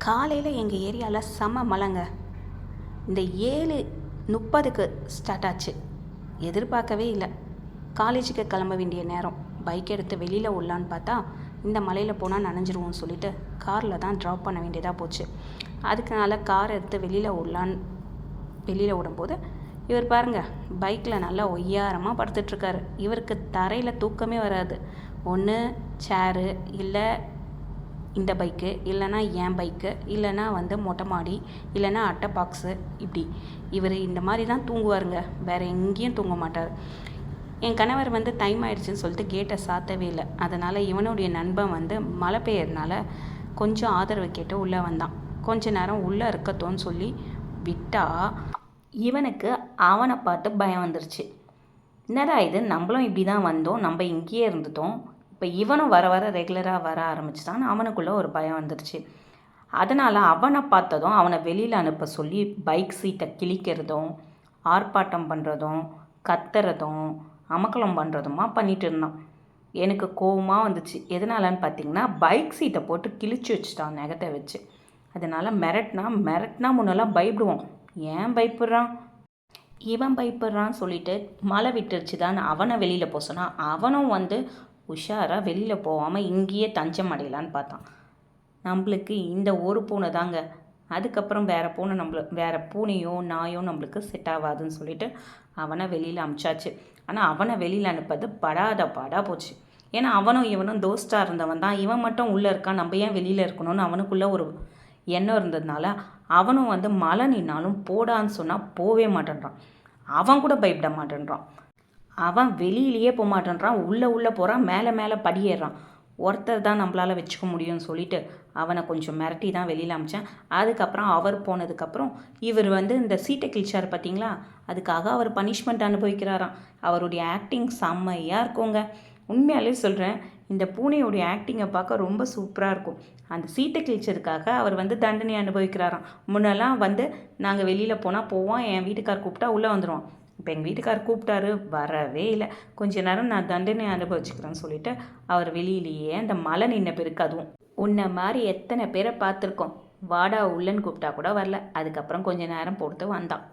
காலையில் எங்கள் ஏரியாவில் செம மழைங்க. இந்த 7:30க்கு ஸ்டார்ட் ஆச்சு. எதிர்பார்க்கவே இல்லை. காலேஜுக்கு கிளம்ப வேண்டிய நேரம். பைக் எடுத்து வெளியில் விடலான்னு பார்த்தா இந்த மலையில் போனால் நனைஞ்சிருவோம்னு சொல்லிட்டு காரில் தான் ட்ராப் பண்ண வேண்டியதாக போச்சு. அதுக்குனால கார் எடுத்து வெளியில் விடும்போது இவர் பாருங்கள், பைக்கில் நல்லா ஒய்யாரமாக படுத்துட்ருக்காரு. இவருக்கு தரையில் தூக்கமே வராது. ஒன்று சேரு, இல்லை இந்த பைக்கு, இல்லைனா என் பைக்கு, இல்லைனா மொட்டை மாடி, இல்லைனா அட்டை பாக்ஸு. இப்படி இவர் இந்த மாதிரி தான் தூங்குவாருங்க. வேறு எங்கேயும் தூங்க மாட்டார். என் கணவர் டைம் ஆயிடுச்சுன்னு சொல்லிட்டு கேட்டை சாத்தவே இல்லை. அதனால் இவனுடைய நண்பன் மழை பெய்யறதுனால கொஞ்சம் ஆதரவு கேட்டு உள்ளே வந்தான். கொஞ்ச நேரம் உள்ளே இருக்கத்தோன்னு சொல்லி விட்டால் இவனுக்கு அவனை பார்த்து பயம் வந்துருச்சு. என்னடா இது, நம்மளும் இப்படி தான் வந்தோம், நம்ம இங்கேயே இருந்துட்டோம், இப்போ இவனும் வர வர ரெகுலராக வர ஆரம்பிச்சிட்டான்னு அவனுக்குள்ளே ஒரு பயம் வந்துருச்சு. அதனால் அவனை பார்த்ததும் அவனை வெளியில் அனுப்ப சொல்லி பைக் சீட்டை கிழிக்கிறதும், ஆர்ப்பாட்டம் பண்ணுறதும், கத்துறதும், அமக்கலம் பண்ணுறதுமா பண்ணிட்டு இருந்தான். எனக்கு கோவமாக வந்துச்சு. எதனாலன்னு பார்த்தீங்கன்னா, பைக் சீட்டை போட்டு கிழிச்சு வச்சுட்டான் நகத்தை வச்சு. அதனால் மிரட்டினா முன்னெல்லாம் பயப்படுவோம். ஏன் பயப்படுறான்? இவன் பயப்படுறான்னு சொல்லிட்டு மழை விட்டுருச்சு தான் அவனை வெளியில் போக சொன்னான். அவனும் உஷாராக வெளியில் போகாமல் இங்கேயே தஞ்சம் அடையலான்னு பார்த்தான். நம்மளுக்கு இந்த ஒரு பூனை தாங்க. அதுக்கப்புறம் வேறு பூனையோ நாயோ நம்மளுக்கு செட் ஆகாதுன்னு சொல்லிட்டு அவனை வெளியில் அனுப்பிச்சாச்சு. ஆனால் அவனை வெளியில் அனுப்பது பாடாக போச்சு. ஏன்னா அவனும் இவனும் தோஸ்டாக இருந்தவன் தான். இவன் மட்டும் உள்ளே இருக்கான், நம்ம ஏன் வெளியில் இருக்கணும்னு அவனுக்குள்ளே ஒரு எண்ணம் இருந்ததுனால அவனும் மழை நின்னாலும் போடான்னு சொன்னால் போவே மாட்டேன்றான். அவன் கூட பயப்பட மாட்டேன்றான். அவன் வெளியிலேயே போக மாட்டேன்றான். உள்ளே போகிறான், மேலே படியேறான். ஒருத்தர் தான் நம்மளால் வச்சுக்க முடியும்னு சொல்லிட்டு அவனை கொஞ்சம் மிரட்டி தான் வெளியில் அமிச்சேன். அதுக்கப்புறம் அவர் போனதுக்கப்புறம் இவர் இந்த சீட்டை கிழிச்சார் பார்த்தீங்களா, அதுக்காக அவர் பனிஷ்மெண்ட் அனுபவிக்கிறாராம். அவருடைய ஆக்டிங் செம்மையாக இருக்குங்க. உண்மையாலே சொல்கிறேன், இந்த பூனையோடைய ஆக்டிங்கை பார்க்க ரொம்ப சூப்பராக இருக்கும். அந்த சீட்டை கிழிச்சதுக்காக அவர் தண்டனை அனுபவிக்கிறாராம். முன்னெல்லாம் நாங்கள் வெளியில் போனால் போவோம், என் வீட்டுக்கார் கூப்பிட்டா உள்ளே வந்துடுவோம். இப்போ எங்கள் வீட்டுக்கார் கூப்பிட்டாரு, வரவே இல்லை. கொஞ்ச நேரம் நான் தண்டனை அனுபவிச்சுக்கிறேன்னு சொல்லிட்டு அவர் வெளியிலேயே அந்த மழை நின்ன பிறகு அதுவும் உன்னை மாதிரி எத்தனை பேரை பார்த்துருக்கோம், வாடா உள்ளன்னு கூப்பிட்டா கூட வரல. அதுக்கப்புறம் கொஞ்ச நேரம் பொறுத்து வந்தான்.